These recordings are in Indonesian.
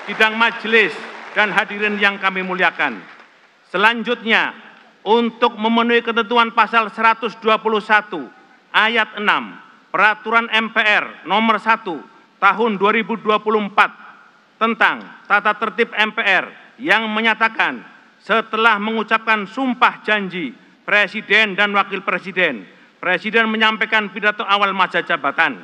sidang majelis, dan hadirin yang kami muliakan. Selanjutnya, untuk memenuhi ketentuan pasal 121 ayat 6 Peraturan MPR nomor 1 tahun 2024 tentang tata tertib MPR yang menyatakan setelah mengucapkan sumpah janji Presiden dan Wakil Presiden, Presiden menyampaikan pidato awal masa jabatan.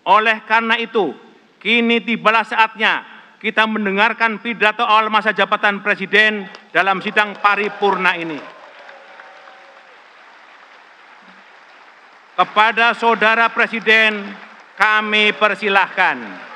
Oleh karena itu, kini tibalah saatnya kita mendengarkan pidato awal masa jabatan Presiden dalam sidang paripurna ini. Kepada Saudara Presiden, kami persilahkan.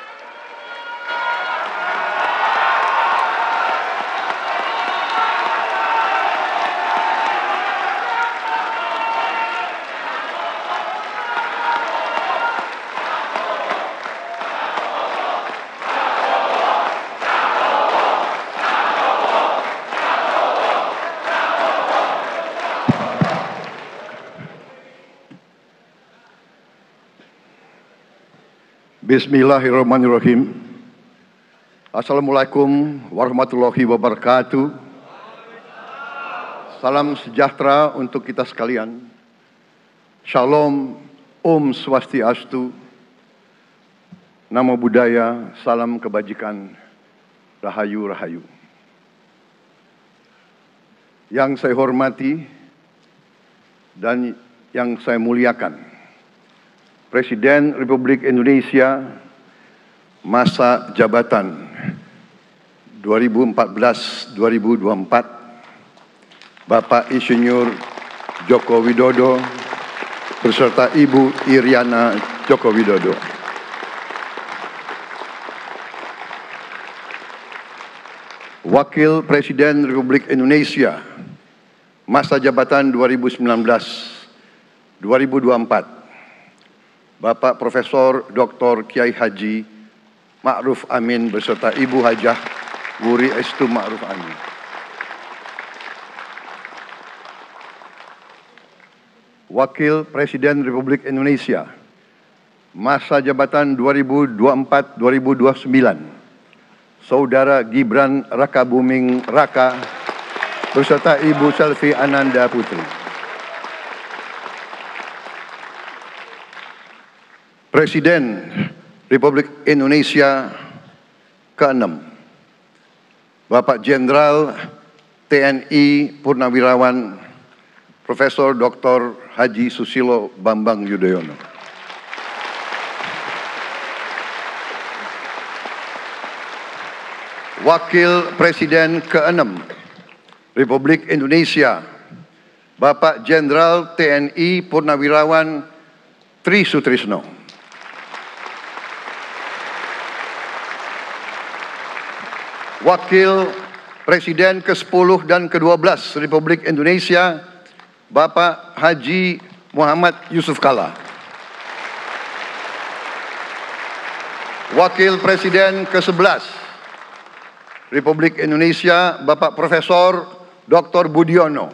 Bismillahirrahmanirrahim. Assalamualaikum warahmatullahi wabarakatuh. Salam sejahtera untuk kita sekalian. Shalom, Om Swastiastu, Namo Buddhaya, salam kebajikan, Rahayu Rahayu. Yang saya hormati dan yang saya muliakan, Presiden Republik Indonesia masa jabatan 2014-2024, Bapak Insinyur Joko Widodo beserta Ibu Iriana Joko Widodo. Wakil Presiden Republik Indonesia masa jabatan 2019-2024, Bapak Profesor Dr. Kiai Haji Ma'ruf Amin beserta Ibu Hajah Wuri Estu Ma'ruf Amin. Wakil Presiden Republik Indonesia masa jabatan 2024-2029, Saudara Gibran Rakabuming Raka beserta Ibu Selvi Ananda Putri. Presiden Republik Indonesia ke-6, Bapak Jenderal TNI Purnawirawan Profesor Dr. Haji Susilo Bambang Yudhoyono. Wakil Presiden ke-6 Republik Indonesia, Bapak Jenderal TNI Purnawirawan Tri Sutrisno. Wakil Presiden ke-10 dan ke-12 Republik Indonesia, Bapak Haji Muhammad Yusuf Kalla. Wakil Presiden ke-11 Republik Indonesia, Bapak Profesor Dr. Budiono.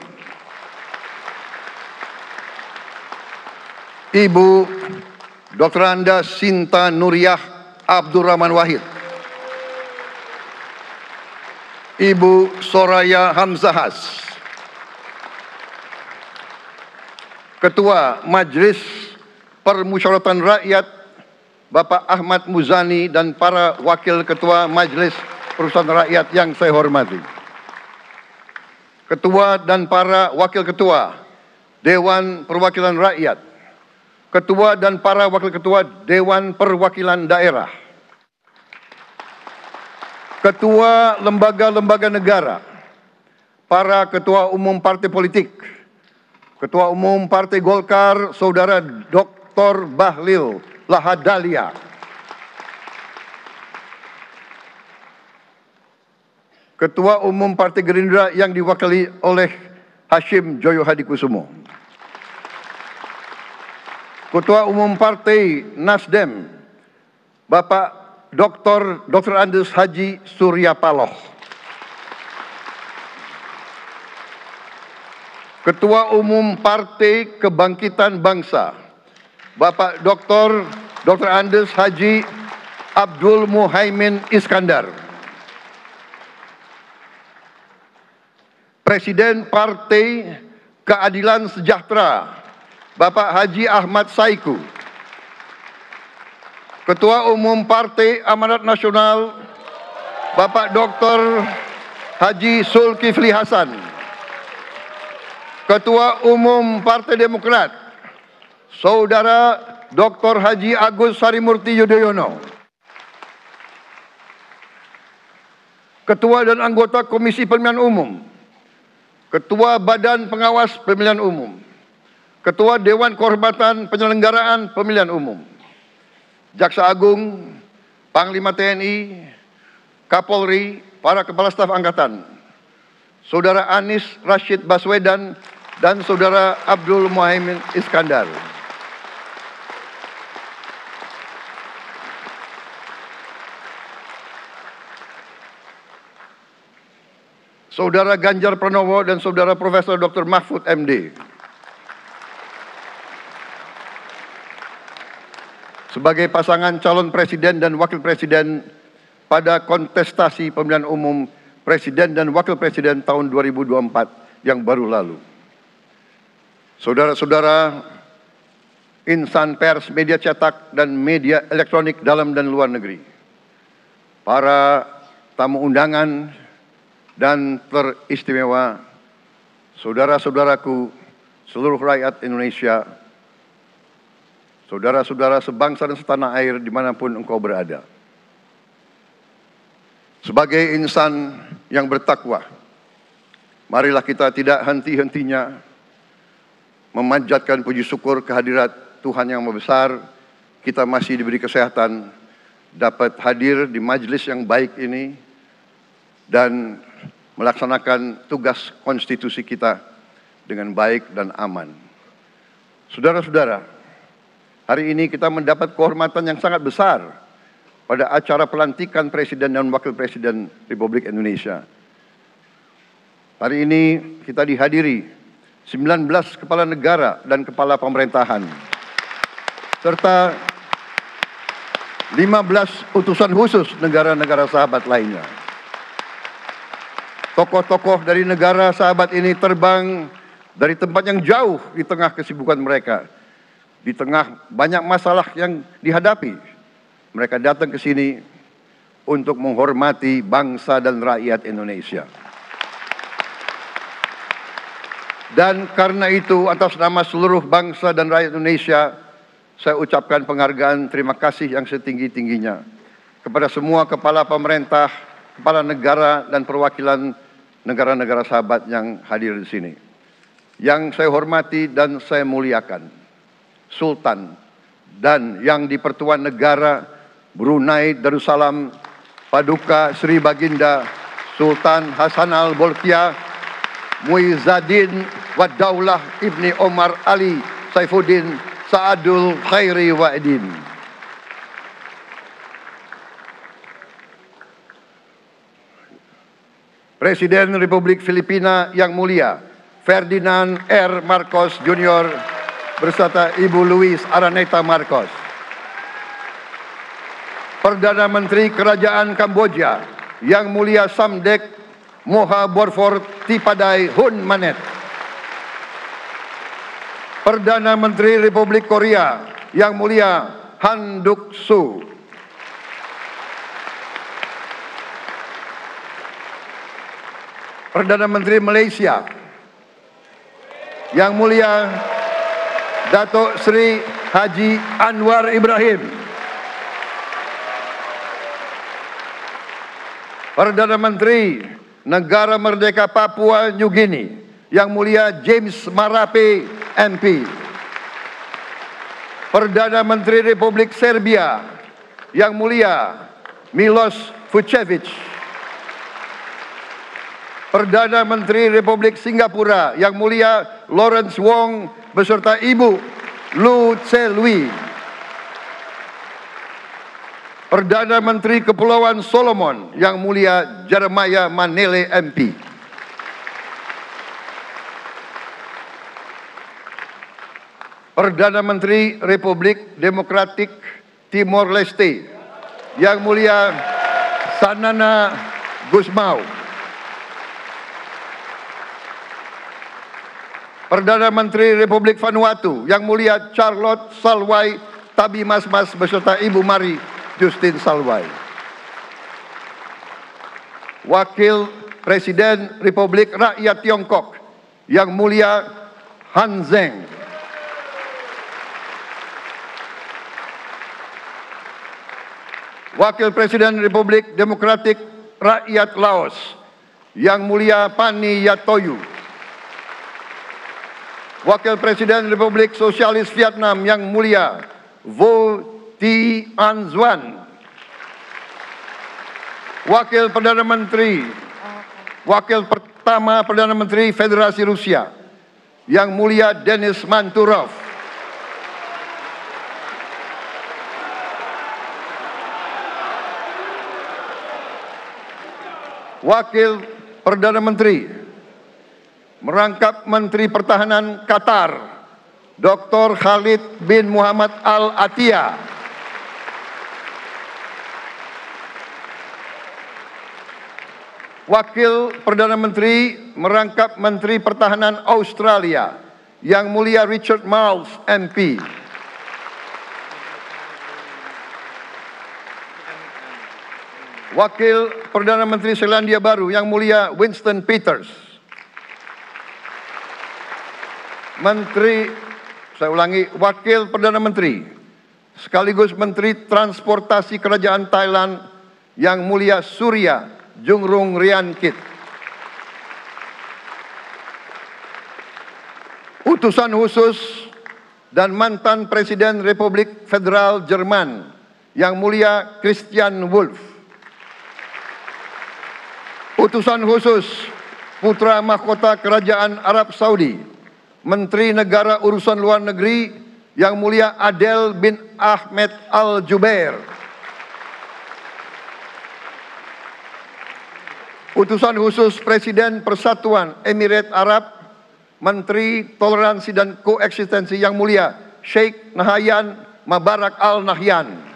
Ibu Dr. Anda Sinta Nuriyah Abdurrahman Wahid. Ibu Soraya Hamzahas. Ketua Majelis Permusyawaratan Rakyat Bapak Ahmad Muzani dan para Wakil Ketua Majelis Permusyawaratan Rakyat yang saya hormati. Ketua dan para Wakil Ketua Dewan Perwakilan Rakyat, Ketua dan para Wakil Ketua Dewan Perwakilan Daerah, Ketua lembaga-lembaga negara, para Ketua Umum Partai Politik, Ketua Umum Partai Golkar, Saudara Dr. Bahlil Lahadalia, Ketua Umum Partai Gerindra yang diwakili oleh Hashim Joyo Hadikusumo, Ketua Umum Partai Nasdem, Bapak Dr. Andes Haji Surya Paloh, Ketua Umum Partai Kebangkitan Bangsa, Bapak Dr. Andes Haji Abdul Muhaimin Iskandar, Presiden Partai Keadilan Sejahtera, Bapak Haji Ahmad Saiku. Ketua Umum Partai Amanat Nasional, Bapak Dr. Haji Zulkifli Hasan. Ketua Umum Partai Demokrat, Saudara Dr. Haji Agus Harimurti Yudhoyono. Ketua dan anggota Komisi Pemilihan Umum, Ketua Badan Pengawas Pemilihan Umum, Ketua Dewan Kehormatan Penyelenggaraan Pemilihan Umum, Jaksa Agung, Panglima TNI, Kapolri, para Kepala Staf Angkatan, Saudara Anies Rashid Baswedan, dan Saudara Abdul Muhaimin Iskandar. Saudara Ganjar Pranowo dan Saudara Profesor Dr. Mahfud MD. Sebagai pasangan calon presiden dan wakil presiden pada kontestasi pemilihan umum presiden dan wakil presiden tahun 2024 yang baru lalu. Saudara-saudara insan pers, media cetak, dan media elektronik dalam dan luar negeri. Para tamu undangan dan teristimewa, saudara-saudaraku, seluruh rakyat Indonesia, saudara-saudara sebangsa dan setanah air dimanapun engkau berada. Sebagai insan yang bertakwa, marilah kita tidak henti-hentinya memanjatkan puji syukur kehadirat Tuhan yang Maha Besar. Kita masih diberi kesehatan, dapat hadir di majelis yang baik ini, dan melaksanakan tugas konstitusi kita dengan baik dan aman. Saudara-saudara, hari ini kita mendapat kehormatan yang sangat besar pada acara pelantikan Presiden dan Wakil Presiden Republik Indonesia. Hari ini kita dihadiri 19 kepala negara dan kepala pemerintahan, serta 15 utusan khusus negara-negara sahabat lainnya. Tokoh-tokoh dari negara sahabat ini terbang dari tempat yang jauh di tengah kesibukan mereka. Di tengah banyak masalah yang dihadapi, mereka datang ke sini untuk menghormati bangsa dan rakyat Indonesia. Dan karena itu, atas nama seluruh bangsa dan rakyat Indonesia, saya ucapkan penghargaan terima kasih yang setinggi-tingginya kepada semua kepala pemerintah, kepala negara, dan perwakilan negara-negara sahabat yang hadir di sini. Yang saya hormati dan saya muliakan, Sultan dan yang di Pertuan Negara Brunei Darussalam Paduka Sri Baginda Sultan Hassanal Bolkiah Muizzaddin Wadaulah Ibni Omar Ali Saifuddin Saadul Khairi Wa'idin. Presiden Republik Filipina yang mulia Ferdinand R. Marcos Jr. beserta Ibu Luis Araneta Marcos. Perdana Menteri Kerajaan Kamboja yang mulia Samdech Moha Borfor Tipadai Hun Manet. Perdana Menteri Republik Korea yang mulia Han Duck-soo. Perdana Menteri Malaysia yang mulia Datuk Seri Haji Anwar Ibrahim. Perdana Menteri Negara Merdeka Papua New Guinea yang mulia James Marape MP. Perdana Menteri Republik Serbia yang mulia Milos Vucevic. Perdana Menteri Republik Singapura yang mulia Lawrence Wong beserta Ibu Lu Tse Lui. Perdana Menteri Kepulauan Solomon yang mulia Jeremiah Manele MP. Perdana Menteri Republik Demokratik Timor Leste yang mulia Sanana Gusmao. Perdana Menteri Republik Vanuatu Yang Mulia Charlotte Salwai Tabimasmas beserta Ibu Mari Justin Salwai. Wakil Presiden Republik Rakyat Tiongkok Yang Mulia Han Zheng. Wakil Presiden Republik Demokratik Rakyat Laos Yang Mulia Pani Yatoyu. Wakil Presiden Republik Sosialis Vietnam Yang Mulia Vo Thi An Duan. Wakil pertama Perdana Menteri Federasi Rusia Yang Mulia Denis Manturov. Wakil Perdana Menteri merangkap Menteri Pertahanan Qatar Dr. Khalid bin Muhammad Al Attiyah. Wakil Perdana Menteri merangkap Menteri Pertahanan Australia Yang Mulia Richard Marles MP. Wakil Perdana Menteri Selandia Baru Yang Mulia Winston Peters. Wakil Perdana Menteri sekaligus Menteri Transportasi Kerajaan Thailand Yang Mulia Surya Jungrung Riankit. Utusan khusus dan mantan Presiden Republik Federal Jerman Yang Mulia Christian Wulff. Utusan khusus Putra Mahkota Kerajaan Arab Saudi, Menteri Negara Urusan Luar Negeri Yang Mulia Adel bin Ahmed Al Jubair. Utusan khusus Presiden Persatuan Emirat Arab, Menteri Toleransi dan Koeksistensi Yang Mulia Sheikh Nahyan Mubarak Al Nahyan.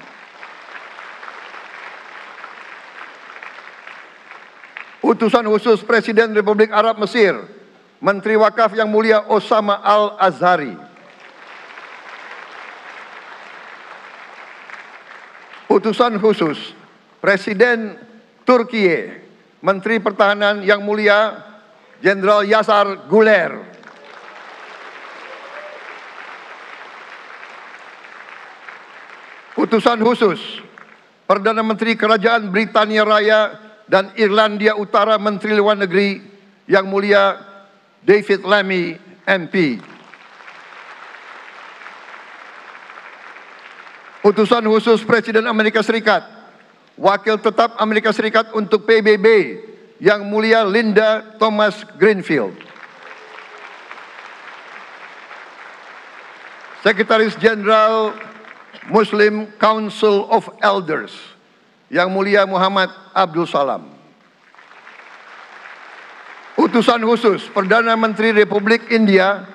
Utusan khusus Presiden Republik Arab Mesir, Menteri Wakaf Yang Mulia Osama Al Azhari. Utusan khusus Presiden Turkiye, Menteri Pertahanan Yang Mulia Jenderal Yasar Guler. Utusan khusus Perdana Menteri Kerajaan Britania Raya dan Irlandia Utara, Menteri Luar Negeri Yang Mulia David Lammy MP. Utusan khusus Presiden Amerika Serikat, Wakil Tetap Amerika Serikat untuk PBB Yang Mulia Linda Thomas Greenfield. Sekretaris Jenderal Muslim Council of Elders Yang Mulia Muhammad Abdul Salam. Utusan khusus Perdana Menteri Republik India,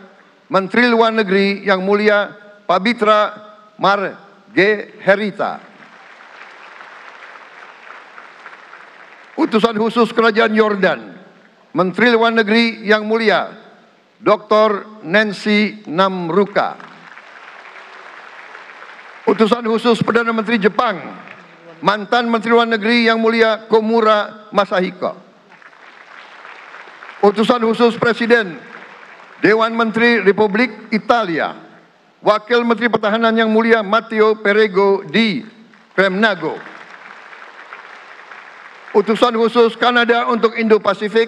Menteri Luar Negeri Yang Mulia Pabitra Margherita. Utusan khusus Kerajaan Yordan, Menteri Luar Negeri Yang Mulia Dr. Nancy Namruka. Utusan khusus Perdana Menteri Jepang, mantan Menteri Luar Negeri Yang Mulia Komura Masahiko. Utusan khusus Presiden Dewan Menteri Republik Italia, Wakil Menteri Pertahanan Yang Mulia Matteo Perego di Kremnago. Utusan khusus Kanada untuk Indo-Pasifik,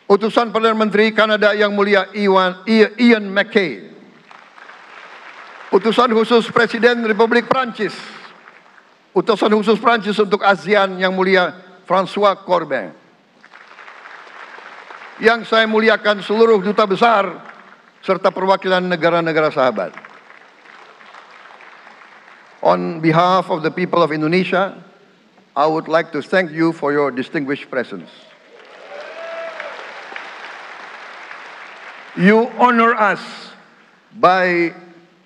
Utusan Perdana Menteri Kanada Yang Mulia Ian MacKay. Utusan khusus Presiden Republik Prancis, Utusan khusus Prancis untuk ASEAN Yang Mulia François Corbin. Yang saya muliakan seluruh duta besar serta perwakilan negara-negara sahabat. On behalf of the people of Indonesia, I would like to thank you for your distinguished presence. You honor us by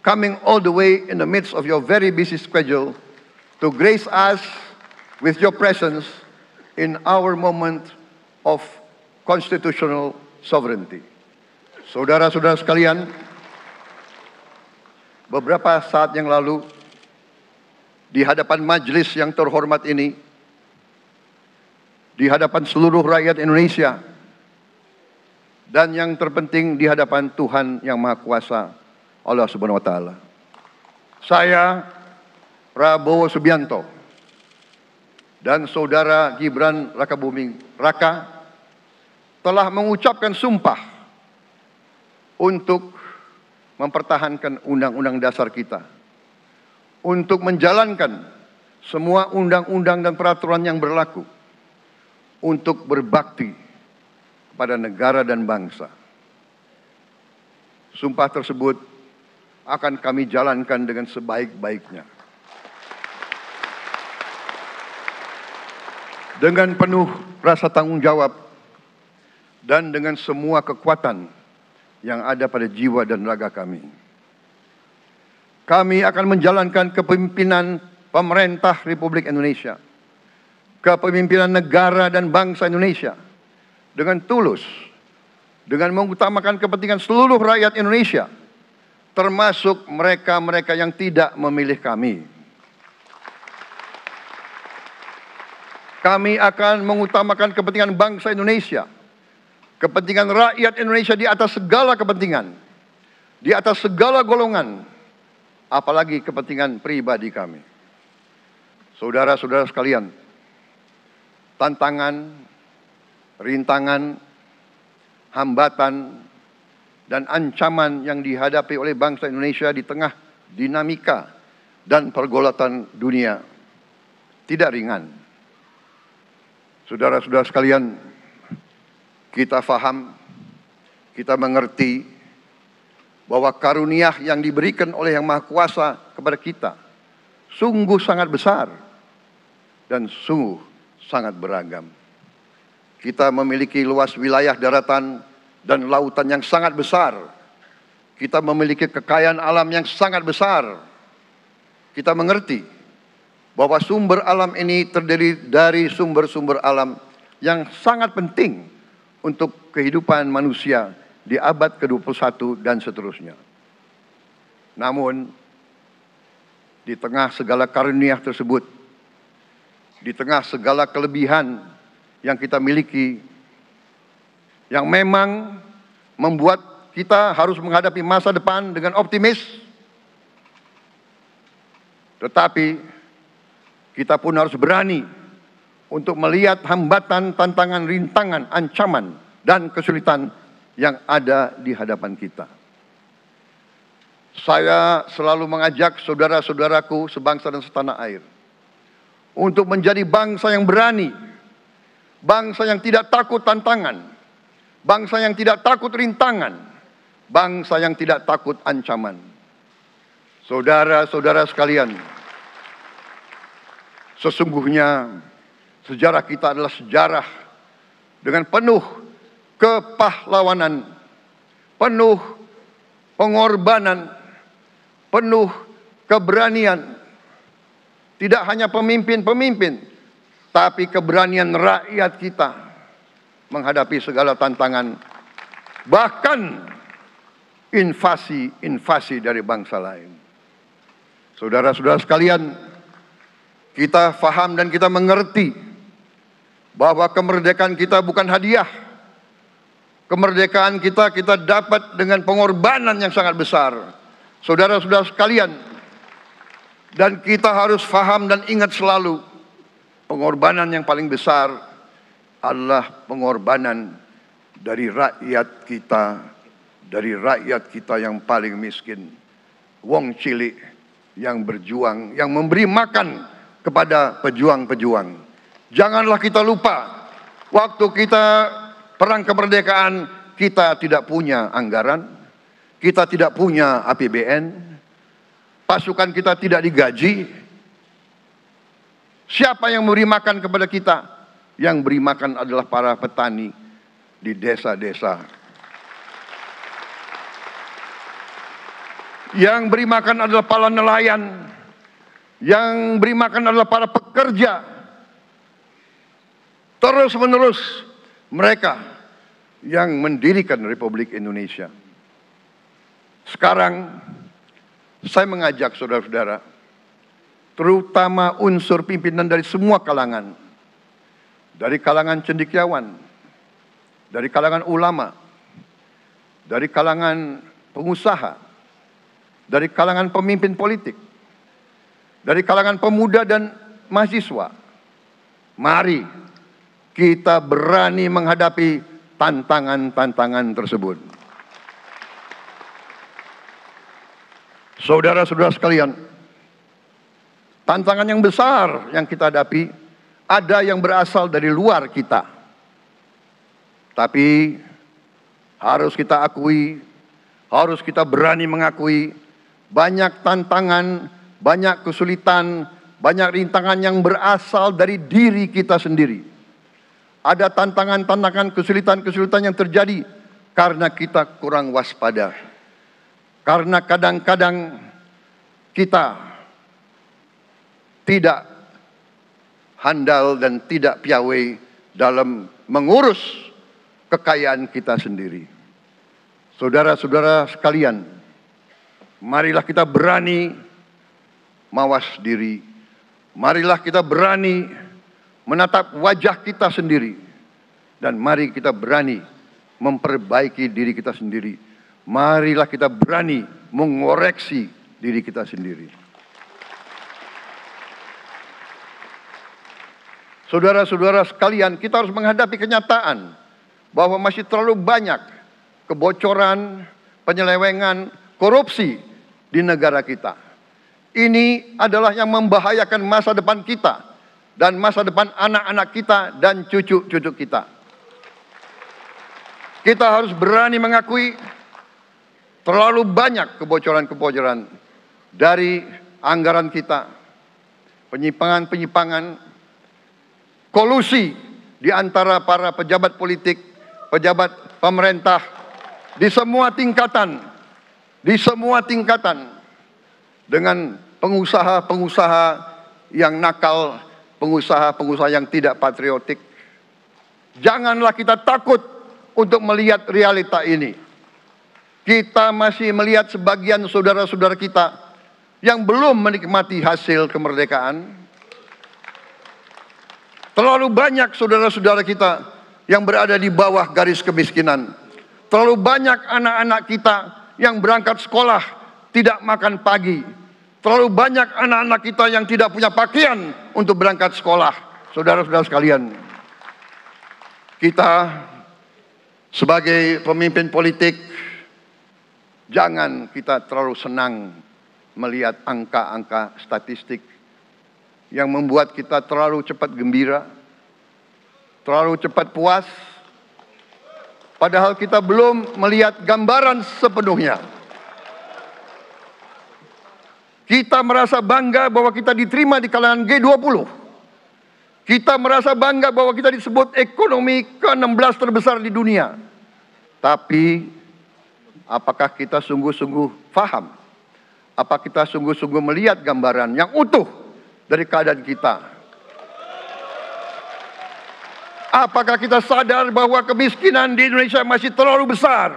coming all the way in the midst of your very busy schedule to grace us with your presence in our moment of constitutional sovereignty. Saudara-saudara sekalian, beberapa saat yang lalu di hadapan majelis yang terhormat ini, di hadapan seluruh rakyat Indonesia, dan yang terpenting di hadapan Tuhan Yang Maha Kuasa, Allah Subhanahu wa Ta'ala, saya, Prabowo Subianto, dan Saudara Gibran Rakabuming Raka telah mengucapkan sumpah untuk mempertahankan Undang-Undang Dasar kita, untuk menjalankan semua undang-undang dan peraturan yang berlaku, untuk berbakti kepada negara dan bangsa. Sumpah tersebut akan kami jalankan dengan sebaik-baiknya, dengan penuh rasa tanggung jawab dan dengan semua kekuatan yang ada pada jiwa dan raga kami. Kami akan menjalankan kepemimpinan pemerintah Republik Indonesia, kepemimpinan negara dan bangsa Indonesia dengan tulus, dengan mengutamakan kepentingan seluruh rakyat Indonesia, termasuk mereka-mereka yang tidak memilih kami. Kami akan mengutamakan kepentingan bangsa Indonesia, kepentingan rakyat Indonesia di atas segala kepentingan, di atas segala golongan, apalagi kepentingan pribadi kami. Saudara-saudara sekalian, tantangan, rintangan, hambatan, dan ancaman yang dihadapi oleh bangsa Indonesia di tengah dinamika dan pergolatan dunia tidak ringan. Saudara-saudara sekalian, kita faham, kita mengerti bahwa karunia yang diberikan oleh Yang Maha Kuasa kepada kita sungguh sangat besar dan sungguh sangat beragam. Kita memiliki luas wilayah daratan dan lautan yang sangat besar. Kita memiliki kekayaan alam yang sangat besar. Kita mengerti bahwa sumber alam ini terdiri dari sumber-sumber alam yang sangat penting untuk kehidupan manusia di abad ke-21 dan seterusnya. Namun, di tengah segala karunia tersebut, di tengah segala kelebihan yang kita miliki, yang memang membuat kita harus menghadapi masa depan dengan optimis, tetapi kita pun harus berani untuk melihat hambatan, tantangan, rintangan, ancaman, dan kesulitan yang ada di hadapan kita. Saya selalu mengajak saudara-saudaraku sebangsa dan setanah air untuk menjadi bangsa yang berani, bangsa yang tidak takut tantangan, bangsa yang tidak takut rintangan, bangsa yang tidak takut ancaman. Saudara-saudara sekalian, sesungguhnya sejarah kita adalah sejarah dengan penuh kepahlawanan, penuh pengorbanan, penuh keberanian. Tidak hanya pemimpin-pemimpin, tapi keberanian rakyat kita menghadapi segala tantangan, bahkan invasi-invasi dari bangsa lain. Saudara-saudara sekalian, kita faham dan kita mengerti bahwa kemerdekaan kita bukan hadiah. Kemerdekaan kita dapat dengan pengorbanan yang sangat besar. Saudara-saudara sekalian, dan kita harus faham dan ingat selalu, pengorbanan yang paling besar adalah pengorbanan dari rakyat kita yang paling miskin. Wong cilik yang berjuang, yang memberi makan kepada pejuang-pejuang. Janganlah kita lupa, waktu kita perang kemerdekaan, kita tidak punya anggaran, kita tidak punya APBN, pasukan kita tidak digaji. Siapa yang memberi makan kepada kita? Yang beri makan adalah para petani di desa-desa. Yang beri makan adalah para nelayan. Yang beri makan adalah para pekerja. Terus-menerus mereka yang mendirikan Republik Indonesia. Sekarang saya mengajak saudara-saudara, terutama unsur pimpinan dari semua kalangan, dari kalangan cendekiawan, dari kalangan ulama, dari kalangan pengusaha, dari kalangan pemimpin politik, dari kalangan pemuda dan mahasiswa. Mari kita berani menghadapi tantangan-tantangan tersebut. Saudara-saudara sekalian, tantangan yang besar yang kita hadapi ada yang berasal dari luar kita. Tapi harus kita akui, harus kita berani mengakui, banyak tantangan, banyak kesulitan, banyak rintangan yang berasal dari diri kita sendiri. Ada tantangan-tantangan, kesulitan-kesulitan yang terjadi karena kita kurang waspada. Karena kadang-kadang kita tidak handal dan tidak piawai dalam mengurus kekayaan kita sendiri. Saudara-saudara sekalian, marilah kita berani mawas diri. Marilah kita berani menatap wajah kita sendiri. Dan mari kita berani memperbaiki diri kita sendiri. Marilah kita berani mengoreksi diri kita sendiri. Saudara-saudara sekalian, kita harus menghadapi kenyataan bahwa masih terlalu banyak kebocoran, penyelewengan, korupsi di negara kita. Ini adalah yang membahayakan masa depan kita dan masa depan anak-anak kita dan cucu-cucu kita. Kita harus berani mengakui terlalu banyak kebocoran-kebocoran dari anggaran kita, penyimpangan-penyimpangan, kolusi di antara para pejabat politik, pejabat pemerintah, di semua tingkatan, dengan pengusaha-pengusaha yang nakal, pengusaha-pengusaha yang tidak patriotik. Janganlah kita takut untuk melihat realita ini. Kita masih melihat sebagian saudara-saudara kita yang belum menikmati hasil kemerdekaan. Terlalu banyak saudara-saudara kita yang berada di bawah garis kemiskinan. Terlalu banyak anak-anak kita yang berangkat sekolah tidak makan pagi. Terlalu banyak anak-anak kita yang tidak punya pakaian untuk berangkat sekolah. Saudara-saudara sekalian, kita sebagai pemimpin politik, jangan kita terlalu senang melihat angka-angka statistik yang membuat kita terlalu cepat gembira, terlalu cepat puas, padahal kita belum melihat gambaran sepenuhnya. Kita merasa bangga bahwa kita diterima di kalangan G20. Kita merasa bangga bahwa kita disebut ekonomi ke-16 terbesar di dunia. Tapi apakah kita sungguh-sungguh paham? Apa kita sungguh-sungguh melihat gambaran yang utuh dari keadaan kita? Apakah kita sadar bahwa kemiskinan di Indonesia masih terlalu besar?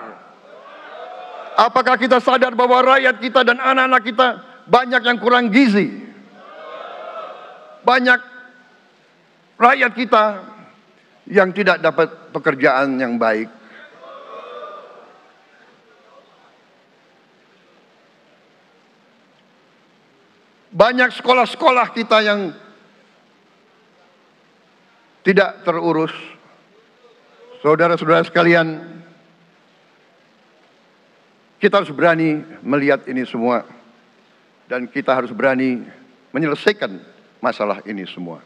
Apakah kita sadar bahwa rakyat kita dan anak-anak kita banyak yang kurang gizi? Banyak rakyat kita yang tidak dapat pekerjaan yang baik. Banyak sekolah-sekolah kita yang tidak terurus. Saudara-saudara sekalian, kita harus berani melihat ini semua. Dan kita harus berani menyelesaikan masalah ini semua.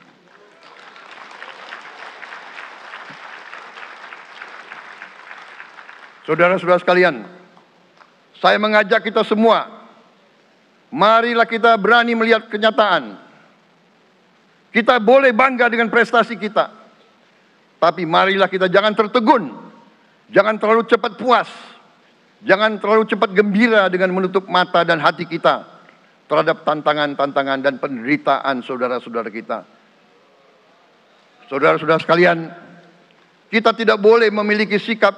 Saudara-saudara sekalian, saya mengajak kita semua, marilah kita berani melihat kenyataan. Kita boleh bangga dengan prestasi kita, tapi marilah kita jangan tertegun, jangan terlalu cepat puas, jangan terlalu cepat gembira dengan menutup mata dan hati kita terhadap tantangan-tantangan dan penderitaan saudara-saudara kita. Saudara-saudara sekalian, kita tidak boleh memiliki sikap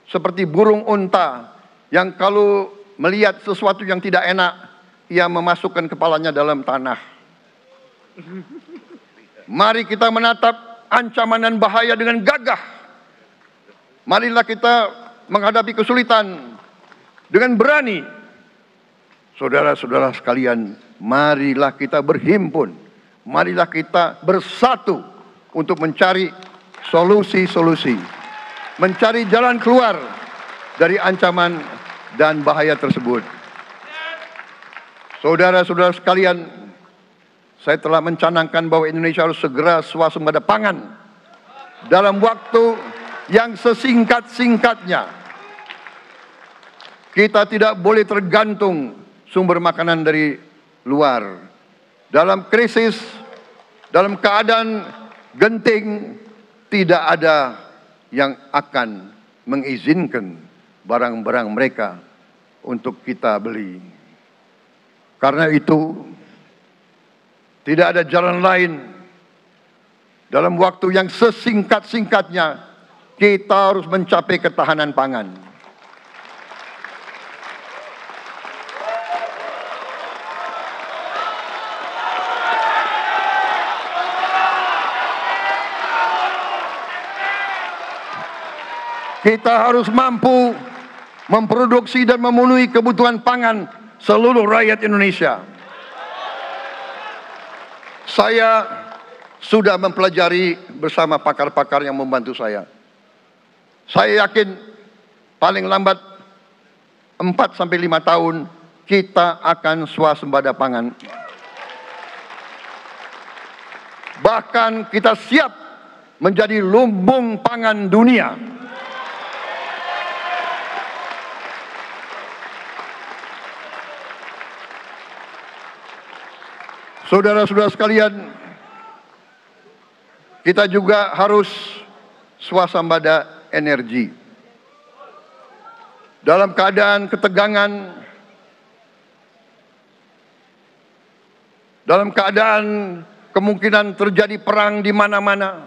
seperti burung unta yang kalau melihat sesuatu yang tidak enak, ia memasukkan kepalanya dalam tanah. Mari kita menatap ancaman dan bahaya dengan gagah. Marilah kita menghadapi kesulitan dengan berani. Saudara-saudara sekalian, marilah kita berhimpun. Marilah kita bersatu untuk mencari solusi-solusi. Mencari jalan keluar dari ancaman dan bahaya tersebut. Saudara-saudara sekalian, saya telah mencanangkan bahwa Indonesia harus segera swasembada pangan dalam waktu yang sesingkat-singkatnya. Kita tidak boleh tergantung sumber makanan dari luar. Dalam krisis, dalam keadaan genting, tidak ada yang akan mengizinkan barang-barang mereka untuk kita beli. Karena itu, tidak ada jalan lain. Dalam waktu yang sesingkat-singkatnya, kita harus mencapai ketahanan pangan. Kita harus mampu memproduksi dan memenuhi kebutuhan pangan seluruh rakyat Indonesia. Saya sudah mempelajari bersama pakar-pakar yang membantu saya. Saya yakin paling lambat 4-5 tahun kita akan swasembada pangan. Bahkan kita siap menjadi lumbung pangan dunia. Saudara-saudara sekalian, kita juga harus swasembada energi. Dalam keadaan ketegangan, dalam keadaan kemungkinan terjadi perang di mana-mana,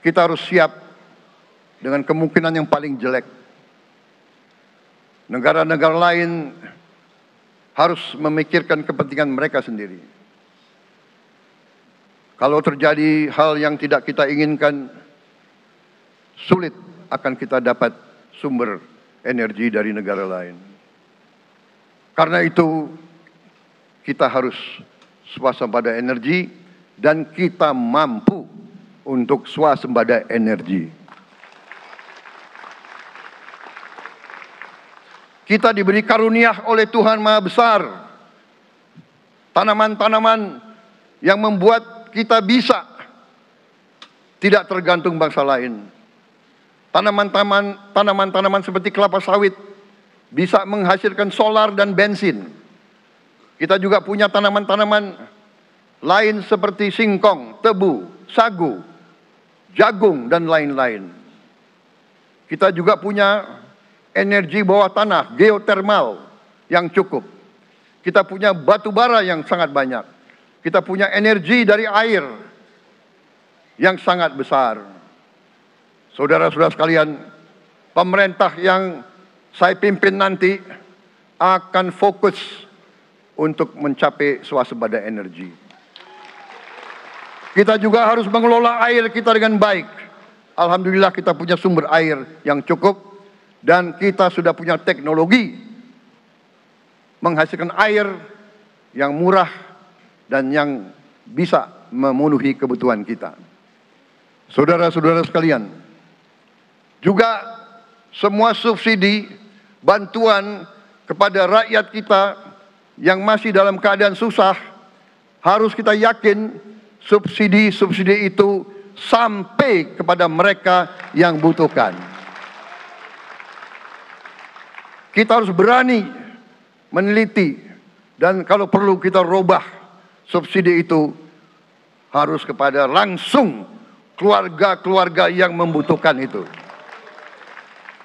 kita harus siap dengan kemungkinan yang paling jelek. Negara-negara lain harus memikirkan kepentingan mereka sendiri. Kalau terjadi hal yang tidak kita inginkan, sulit akan kita dapat sumber energi dari negara lain. Karena itu, kita harus swasembada energi dan kita mampu untuk swasembada energi. Kita diberi karunia oleh Tuhan Maha Besar. Tanaman-tanaman yang membuat kita bisa tidak tergantung bangsa lain. Tanaman-tanaman seperti kelapa sawit bisa menghasilkan solar dan bensin. Kita juga punya tanaman-tanaman lain seperti singkong, tebu, sagu, jagung, dan lain-lain. Kita juga punya energi bawah tanah, geotermal yang cukup. Kita punya batu bara yang sangat banyak. Kita punya energi dari air yang sangat besar. Saudara-saudara sekalian, pemerintah yang saya pimpin nanti akan fokus untuk mencapai swasembada energi. Kita juga harus mengelola air kita dengan baik. Alhamdulillah kita punya sumber air yang cukup. Dan kita sudah punya teknologi menghasilkan air yang murah dan yang bisa memenuhi kebutuhan kita. Saudara-saudara sekalian, juga semua subsidi, bantuan kepada rakyat kita yang masih dalam keadaan susah, harus kita yakin subsidi-subsidi itu sampai kepada mereka yang butuhkan. Kita harus berani meneliti dan kalau perlu kita robah subsidi itu harus kepada langsung keluarga-keluarga yang membutuhkan itu.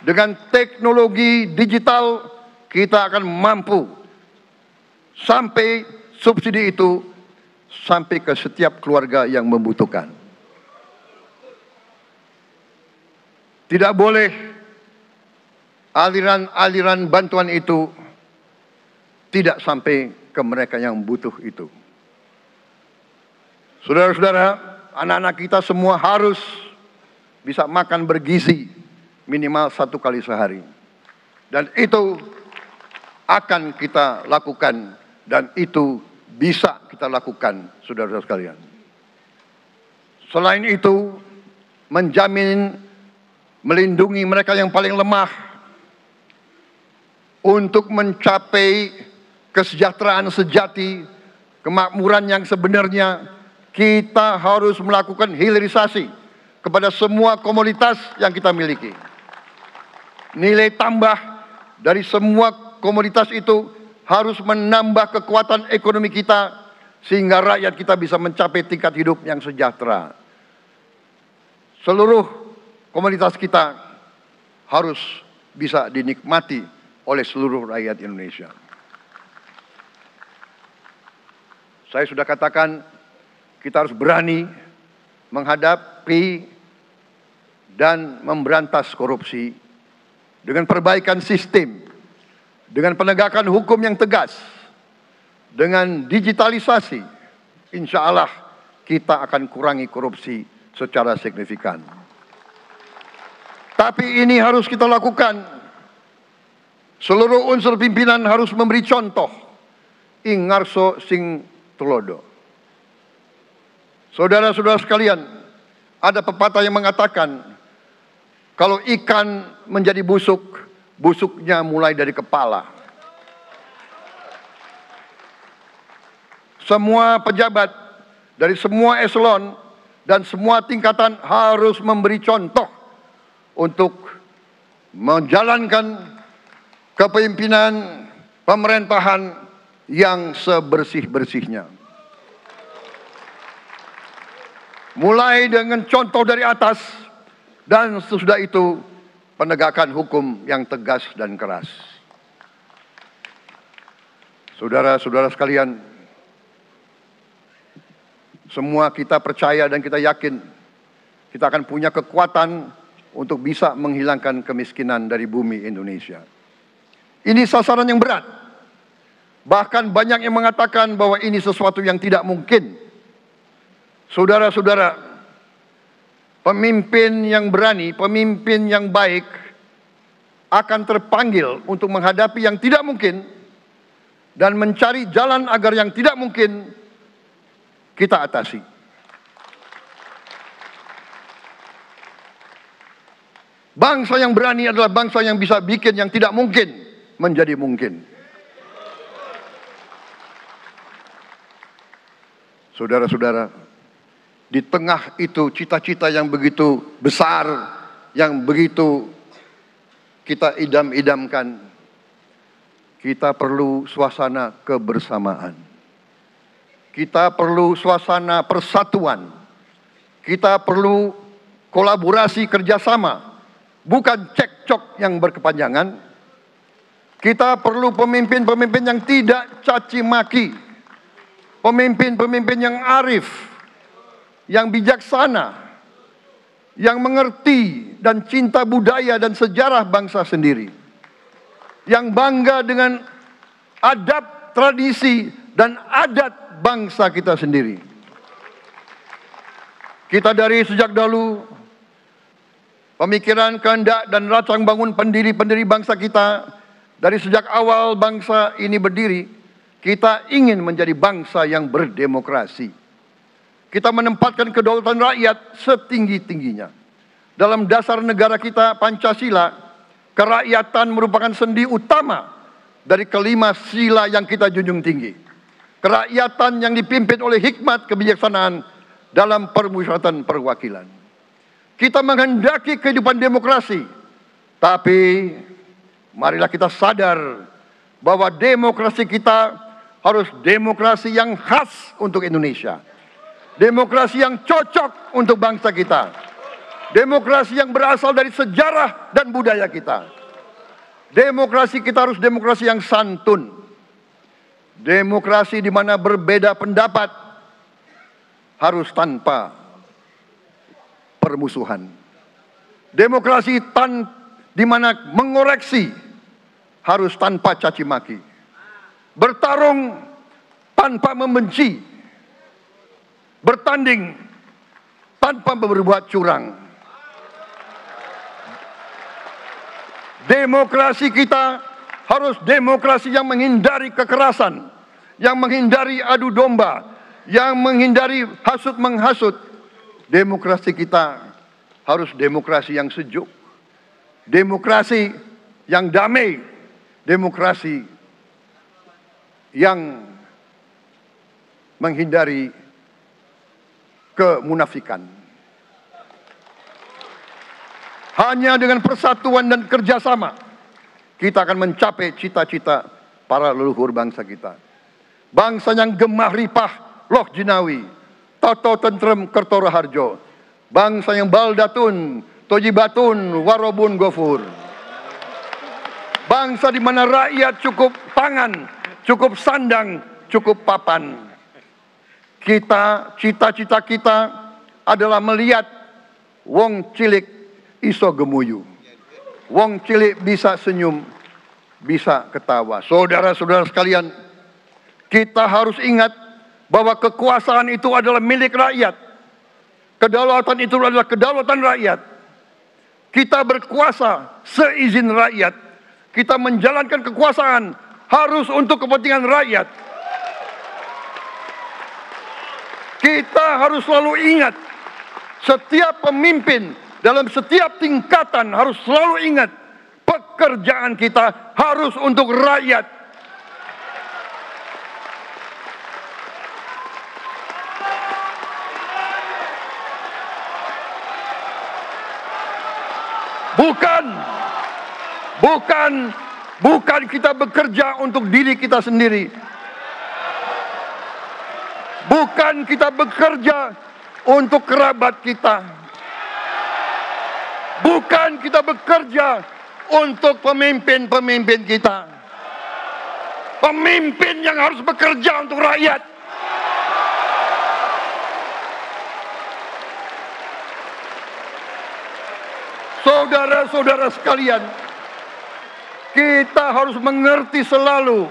Dengan teknologi digital kita akan mampu sampai subsidi itu sampai ke setiap keluarga yang membutuhkan. Tidak boleh aliran-aliran bantuan itu tidak sampai ke mereka yang butuh itu. Saudara-saudara, anak-anak kita semua harus bisa makan bergizi minimal 1 kali sehari. Dan itu akan kita lakukan dan itu bisa kita lakukan, saudara-saudara sekalian. Selain itu, menjamin, melindungi mereka yang paling lemah untuk mencapai kesejahteraan sejati, kemakmuran yang sebenarnya, kita harus melakukan hilirisasi kepada semua komoditas yang kita miliki. Nilai tambah dari semua komoditas itu harus menambah kekuatan ekonomi kita sehingga rakyat kita bisa mencapai tingkat hidup yang sejahtera. Seluruh komoditas kita harus bisa dinikmati oleh seluruh rakyat Indonesia. Saya sudah katakan, kita harus berani menghadapi dan memberantas korupsi dengan perbaikan sistem, dengan penegakan hukum yang tegas, dengan digitalisasi. Insya Allah kita akan kurangi korupsi secara signifikan. Tapi ini harus kita lakukan. Seluruh unsur pimpinan harus memberi contoh. Ing ngarso sing tulodo. Saudara-saudara sekalian, ada pepatah yang mengatakan, kalau ikan menjadi busuk, busuknya mulai dari kepala. Semua pejabat dari semua eselon dan semua tingkatan harus memberi contoh untuk menjalankan kepemimpinan pemerintahan yang sebersih-bersihnya. Mulai dengan contoh dari atas dan sesudah itu penegakan hukum yang tegas dan keras. Saudara-saudara sekalian, semua kita percaya dan kita yakin kita akan punya kekuatan untuk bisa menghilangkan kemiskinan dari bumi Indonesia. Ini sasaran yang berat. Bahkan banyak yang mengatakan bahwa ini sesuatu yang tidak mungkin. Saudara-saudara, pemimpin yang berani, pemimpin yang baik akan terpanggil untuk menghadapi yang tidak mungkin dan mencari jalan agar yang tidak mungkin kita atasi. Bangsa yang berani adalah bangsa yang bisa bikin yang tidak mungkin menjadi mungkin. Saudara-saudara, di tengah itu cita-cita yang begitu besar, yang begitu kita idam-idamkan, kita perlu suasana kebersamaan. Kita perlu suasana persatuan. Kita perlu kolaborasi kerjasama, bukan cekcok yang berkepanjangan. Kita perlu pemimpin-pemimpin yang tidak caci maki, pemimpin-pemimpin yang arif, yang bijaksana, yang mengerti dan cinta budaya dan sejarah bangsa sendiri, yang bangga dengan adab, tradisi, dan adat bangsa kita sendiri. Kita dari sejak dahulu, pemikiran, kehendak, dan rancang bangun pendiri-pendiri bangsa kita, dari sejak awal bangsa ini berdiri, kita ingin menjadi bangsa yang berdemokrasi. Kita menempatkan kedaulatan rakyat setinggi-tingginya. Dalam dasar negara kita, Pancasila, kerakyatan merupakan sendi utama dari kelima sila yang kita junjung tinggi. Kerakyatan yang dipimpin oleh hikmat kebijaksanaan dalam permusyawaratan perwakilan. Kita menghendaki kehidupan demokrasi, tapi marilah kita sadar bahwa demokrasi kita harus demokrasi yang khas untuk Indonesia. Demokrasi yang cocok untuk bangsa kita. Demokrasi yang berasal dari sejarah dan budaya kita. Demokrasi kita harus demokrasi yang santun. Demokrasi di mana berbeda pendapat harus tanpa permusuhan. Demokrasi di mana mengoreksi harus tanpa caci maki, bertarung tanpa membenci, bertanding tanpa berbuat curang. Demokrasi kita harus demokrasi yang menghindari kekerasan, yang menghindari adu domba, yang menghindari hasut menghasut. Demokrasi kita harus demokrasi yang sejuk, demokrasi yang damai, demokrasi yang menghindari kemunafikan. Hanya dengan persatuan dan kerjasama kita akan mencapai cita-cita para leluhur bangsa kita. Bangsa yang gemah ripah loh jinawi, toto tentrem kertoro harjo. Bangsa yang baldatun, tojibatun, warobun gofur. Bangsa di mana rakyat cukup pangan, cukup sandang, cukup papan. Cita-cita kita adalah melihat wong cilik iso gemuyu. Wong cilik bisa senyum, bisa ketawa. Saudara-saudara sekalian, kita harus ingat bahwa kekuasaan itu adalah milik rakyat. Kedaulatan itu adalah kedaulatan rakyat. Kita berkuasa seizin rakyat. Kita menjalankan kekuasaan harus untuk kepentingan rakyat. Kita harus selalu ingat, setiap pemimpin dalam setiap tingkatan harus selalu ingat, pekerjaan kita harus untuk rakyat. Bukan kita bekerja untuk diri kita sendiri. Bukan kita bekerja untuk kerabat kita. Bukan kita bekerja untuk pemimpin-pemimpin kita. Pemimpin yang harus bekerja untuk rakyat. Saudara-saudara sekalian, kita harus mengerti selalu,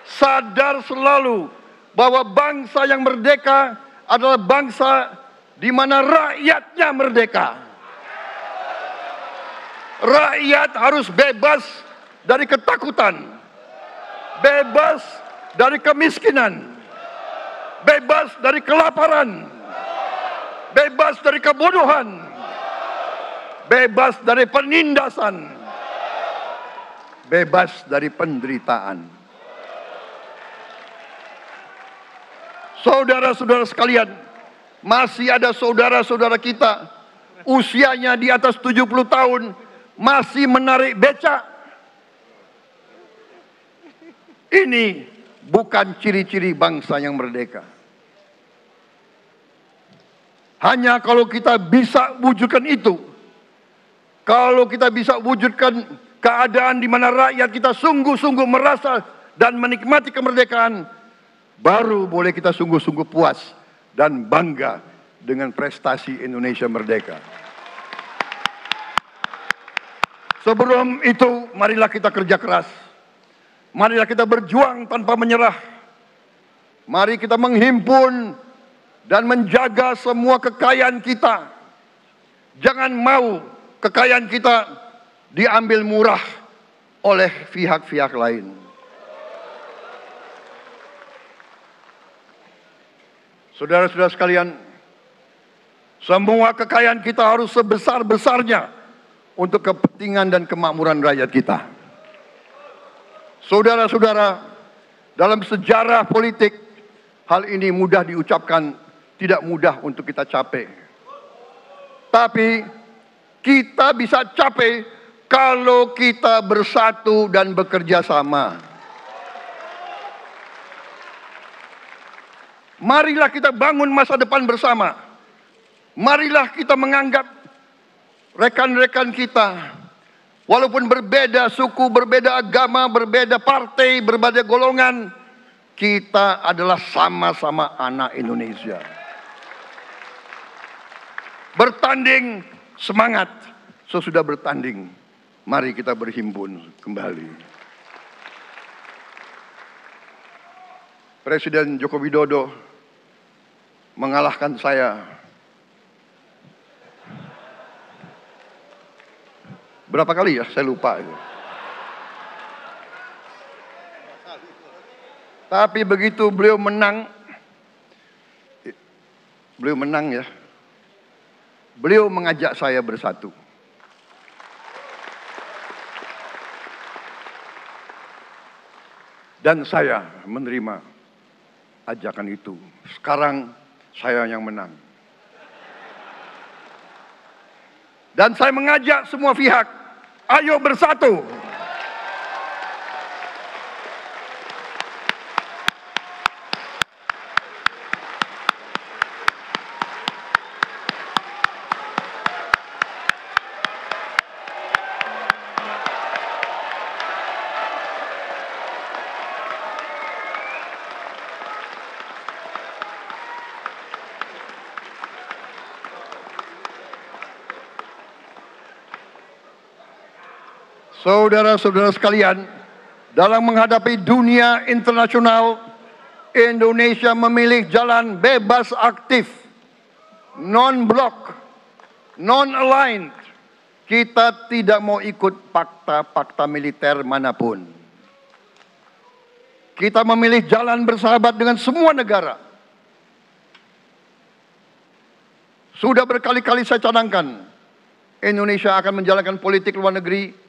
sadar selalu bahwa bangsa yang merdeka adalah bangsa di mana rakyatnya merdeka. Rakyat harus bebas dari ketakutan, bebas dari kemiskinan, bebas dari kelaparan, bebas dari kebodohan, bebas dari penindasan, bebas dari penderitaan. Saudara-saudara sekalian, masih ada saudara-saudara kita usianya di atas 70 tahun masih menarik becak. Ini bukan ciri-ciri bangsa yang merdeka. Hanya kalau kita bisa wujudkan itu, kalau kita bisa wujudkan keadaan di mana rakyat kita sungguh-sungguh merasa dan menikmati kemerdekaan, baru boleh kita sungguh-sungguh puas dan bangga dengan prestasi Indonesia merdeka. Sebelum itu, marilah kita kerja keras. Marilah kita berjuang tanpa menyerah. Mari kita menghimpun dan menjaga semua kekayaan kita. Jangan mau kekayaan kita diambil murah oleh pihak-pihak lain. Saudara-saudara sekalian, semua kekayaan kita harus sebesar-besarnya untuk kepentingan dan kemakmuran rakyat kita. Saudara-saudara, dalam sejarah politik, hal ini mudah diucapkan, tidak mudah untuk kita capai. Tapi kita bisa capai kalau kita bersatu dan bekerja sama. Marilah kita bangun masa depan bersama. Marilah kita menganggap rekan-rekan kita, walaupun berbeda suku, berbeda agama, berbeda partai, berbeda golongan, kita adalah sama-sama anak Indonesia. Bertanding semangat, sesudah bertanding Mari kita berhimpun kembali. Presiden Joko Widodo mengalahkan saya berapa kali ya? Saya lupa itu. Tapi begitu beliau menang ya, beliau mengajak saya bersatu. Dan saya menerima ajakan itu. Sekarang saya yang menang. Dan saya mengajak semua pihak, ayo bersatu. Saudara-saudara sekalian, dalam menghadapi dunia internasional, Indonesia memilih jalan bebas aktif, non-blok, non-aligned. Kita tidak mau ikut fakta-fakta militer manapun. Kita memilih jalan bersahabat dengan semua negara. Sudah berkali-kali saya cadangkan, Indonesia akan menjalankan politik luar negeri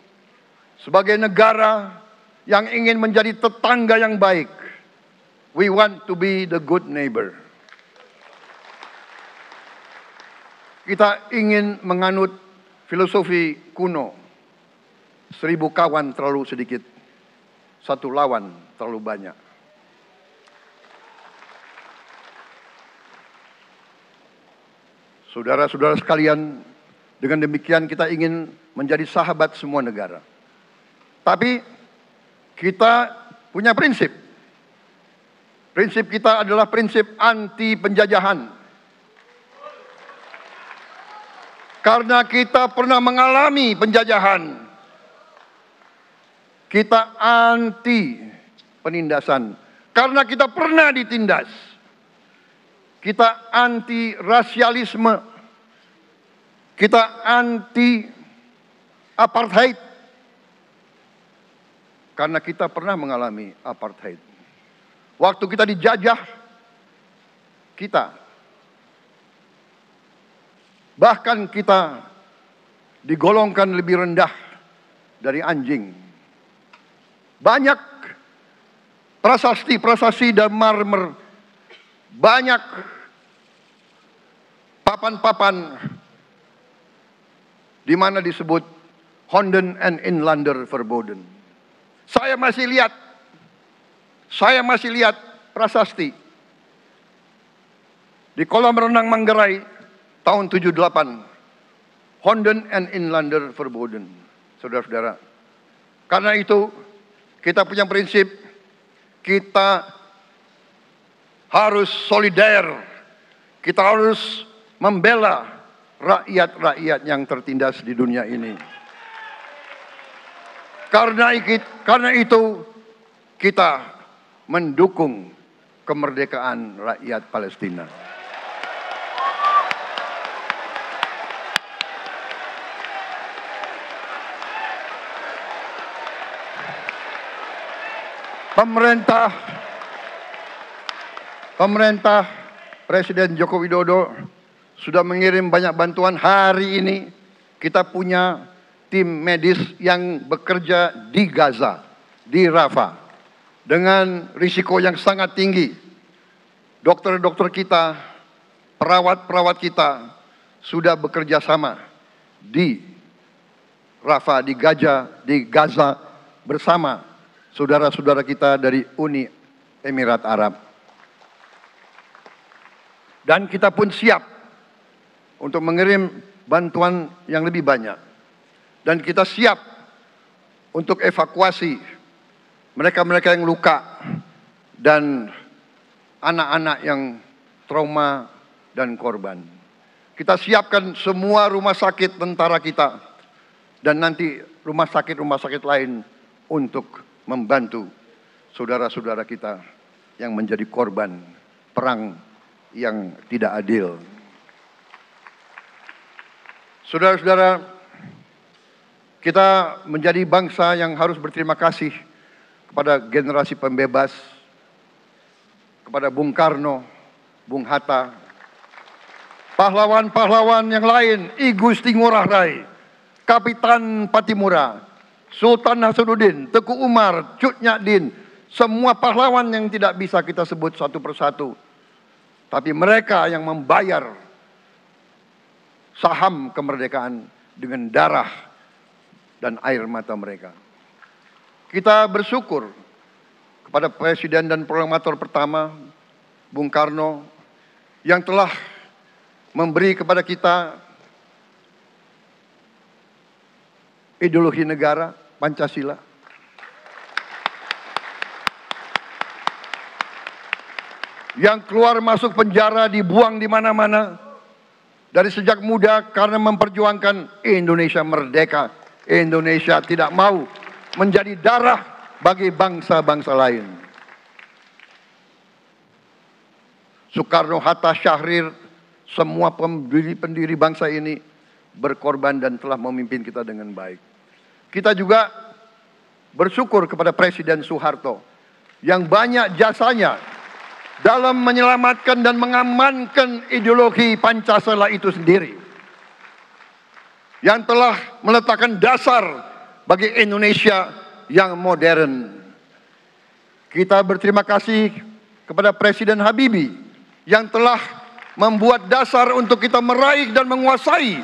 sebagai negara yang ingin menjadi tetangga yang baik. We want to be the good neighbor. Kita ingin menganut filosofi kuno. 1000 kawan terlalu sedikit, 1 lawan terlalu banyak. Saudara-saudara sekalian, dengan demikian kita ingin menjadi sahabat semua negara. Tapi kita punya prinsip. Prinsip kita adalah prinsip anti penjajahan. Karena kita pernah mengalami penjajahan. Kita anti penindasan. Karena kita pernah ditindas. Kita anti rasialisme. Kita anti apartheid. Karena kita pernah mengalami apartheid. Waktu kita dijajah, bahkan kita digolongkan lebih rendah dari anjing. Banyak prasasti dan marmer, banyak papan-papan di mana disebut Honden en Inlander Verboden. Saya masih lihat prasasti di kolam renang Manggarai tahun 78. Honden en Inlander Verboden. Saudara-saudara, karena itu kita punya prinsip, kita harus solider, kita harus membela rakyat-rakyat yang tertindas di dunia ini. Karena itu kita mendukung kemerdekaan rakyat Palestina. Pemerintah Presiden Joko Widodo sudah mengirim banyak bantuan. Hari ini kita punya tim medis yang bekerja di Gaza, di Rafah, dengan risiko yang sangat tinggi. Dokter-dokter kita, perawat-perawat kita sudah bekerja sama di Rafah, di Gaza bersama saudara-saudara kita dari Uni Emirat Arab. Dan kita pun siap untuk mengirim bantuan yang lebih banyak. Dan kita siap untuk evakuasi mereka-mereka yang luka dan anak-anak yang trauma dan korban. Kita siapkan semua rumah sakit tentara kita, dan nanti rumah sakit lain untuk membantu saudara-saudara kita yang menjadi korban perang yang tidak adil. Saudara-saudara, kita menjadi bangsa yang harus berterima kasih kepada generasi pembebas, kepada Bung Karno, Bung Hatta, pahlawan-pahlawan yang lain, I Gusti Ngurah Rai, Kapitan Patimura, Sultan Hasanuddin, Teku Umar, Cut Nyak Din, semua pahlawan yang tidak bisa kita sebut satu persatu. Tapi mereka yang membayar saham kemerdekaan dengan darah dan air mata mereka. Kita bersyukur kepada Presiden dan Proklamator pertama, Bung Karno, yang telah memberi kepada kita ideologi negara, Pancasila. Yang keluar masuk penjara, dibuang di mana-mana dari sejak muda karena memperjuangkan Indonesia merdeka. Indonesia tidak mau menjadi darah bagi bangsa-bangsa lain. Soekarno, Hatta, Syahrir, semua pendiri bangsa ini berkorban dan telah memimpin kita dengan baik. Kita juga bersyukur kepada Presiden Soeharto yang banyak jasanya dalam menyelamatkan dan mengamankan ideologi Pancasila itu sendiri, yang telah meletakkan dasar bagi Indonesia yang modern. Kita berterima kasih kepada Presiden Habibie yang telah membuat dasar untuk kita meraih dan menguasai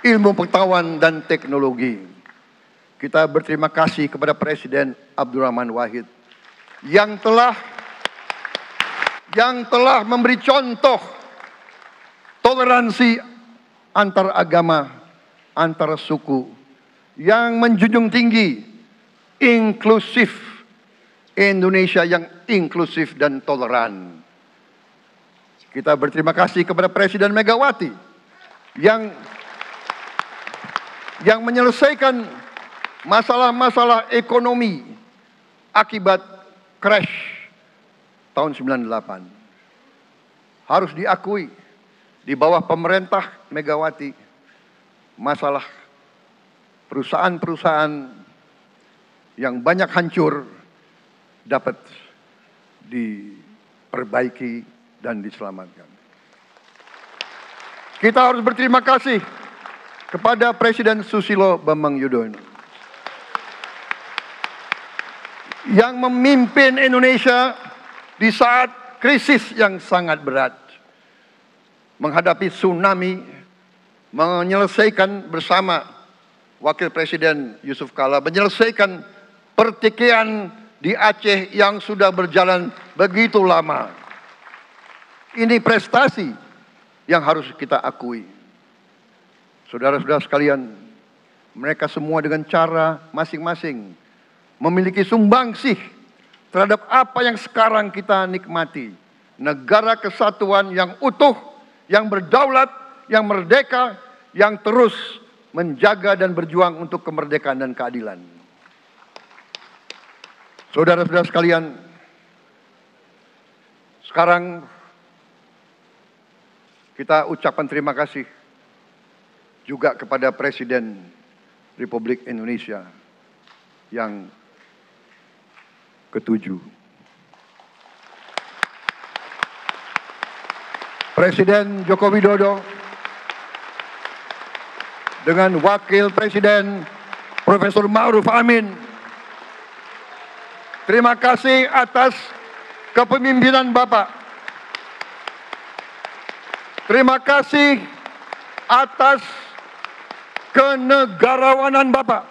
ilmu pengetahuan dan teknologi. Kita berterima kasih kepada Presiden Abdurrahman Wahid yang telah memberi contoh toleransi antar agama, antar suku, yang menjunjung tinggi inklusif, Indonesia yang inklusif dan toleran. Kita berterima kasih kepada Presiden Megawati yang menyelesaikan masalah-masalah ekonomi akibat crash tahun 98. Harus diakui, di bawah pemerintah Megawati, masalah perusahaan-perusahaan yang banyak hancur dapat diperbaiki dan diselamatkan. Kita harus berterima kasih kepada Presiden Susilo Bambang Yudhoyono yang memimpin Indonesia di saat krisis yang sangat berat, menghadapi tsunami, menyelesaikan bersama Wakil Presiden Yusuf Kala, menyelesaikan pertikaian di Aceh yang sudah berjalan begitu lama. Ini prestasi yang harus kita akui. Saudara-saudara sekalian, mereka semua dengan cara masing-masing memiliki sumbangsih terhadap apa yang sekarang kita nikmati. Negara kesatuan yang utuh, yang berdaulat, yang merdeka, yang terus menjaga dan berjuang untuk kemerdekaan dan keadilan. Saudara-saudara sekalian, sekarang kita ucapkan terima kasih juga kepada Presiden Republik Indonesia yang ke-7. Presiden Joko Widodo dengan Wakil Presiden Profesor Ma'ruf Amin. Terima kasih atas kepemimpinan Bapak. Terima kasih atas kenegarawanan Bapak.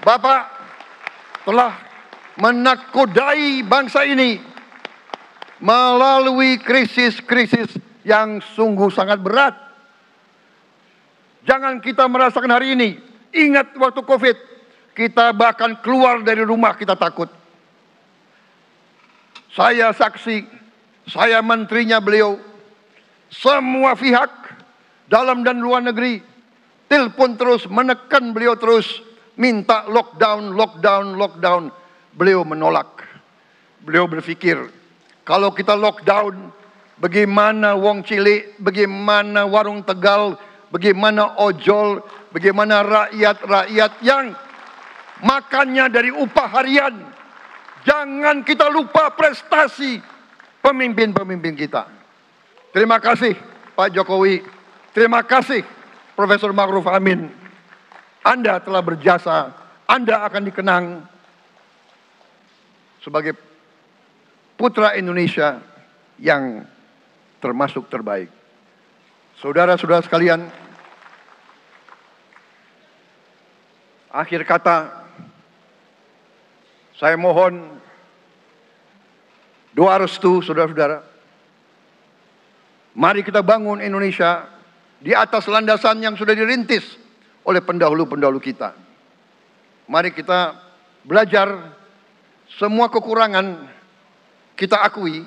Bapak telah menakodai bangsa ini melalui krisis-krisis yang sungguh sangat berat. Jangan kita merasakan hari ini. Ingat waktu COVID, kita bahkan keluar dari rumah kita takut. Saya saksi, saya menterinya beliau, semua pihak dalam dan luar negeri telepon terus, menekan beliau terus, minta lockdown, lockdown, lockdown. Beliau menolak. Beliau berpikir, kalau kita lockdown, bagaimana wong cilik, bagaimana warung Tegal, bagaimana ojol, bagaimana rakyat-rakyat yang makannya dari upah harian. Jangan kita lupa prestasi pemimpin-pemimpin kita. Terima kasih Pak Jokowi. Terima kasih Profesor Ma'ruf Amin. Anda telah berjasa. Anda akan dikenang sebagai putra Indonesia yang termasuk terbaik. Saudara-saudara sekalian, akhir kata, saya mohon doa restu saudara-saudara. Mari kita bangun Indonesia di atas landasan yang sudah dirintis oleh pendahulu-pendahulu kita. Mari kita belajar, semua kekurangan kita akui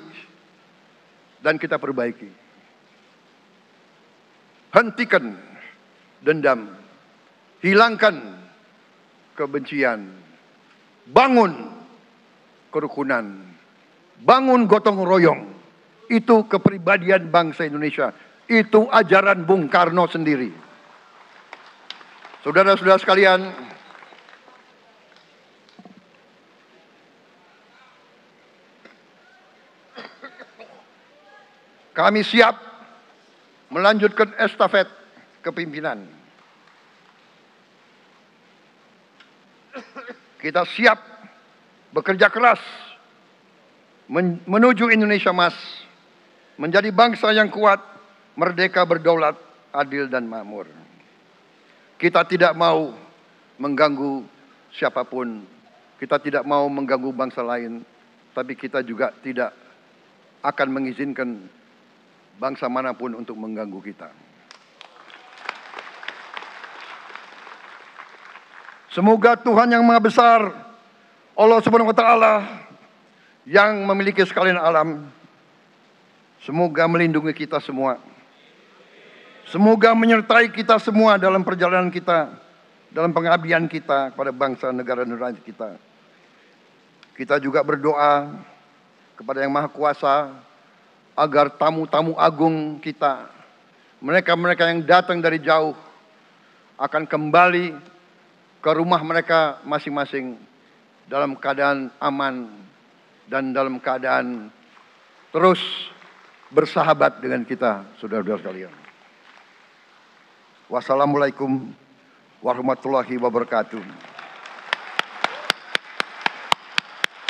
dan kita perbaiki. Hentikan dendam, hilangkan kebencian, bangun kerukunan, bangun gotong royong. Itu kepribadian bangsa Indonesia. Itu ajaran Bung Karno sendiri. Saudara-saudara sekalian, kami siap melanjutkan estafet kepimpinan. Kita siap bekerja keras menuju Indonesia Emas, menjadi bangsa yang kuat, merdeka, berdaulat, adil dan makmur. Kita tidak mau mengganggu siapapun. Kita tidak mau mengganggu bangsa lain. Tapi kita juga tidak akan mengizinkan bangsa manapun untuk mengganggu kita. Semoga Tuhan yang Maha Besar, Allah Subhanahu wa Ta'ala, yang memiliki sekalian alam, semoga melindungi kita semua. Semoga menyertai kita semua dalam perjalanan kita, dalam pengabdian kita kepada bangsa, negara, dan rakyat kita. Kita juga berdoa kepada Yang Maha Kuasa agar tamu-tamu agung kita, mereka-mereka yang datang dari jauh, akan kembali ke rumah mereka masing-masing dalam keadaan aman dan dalam keadaan terus bersahabat dengan kita, saudara-saudara sekalian. Wassalamualaikum warahmatullahi wabarakatuh.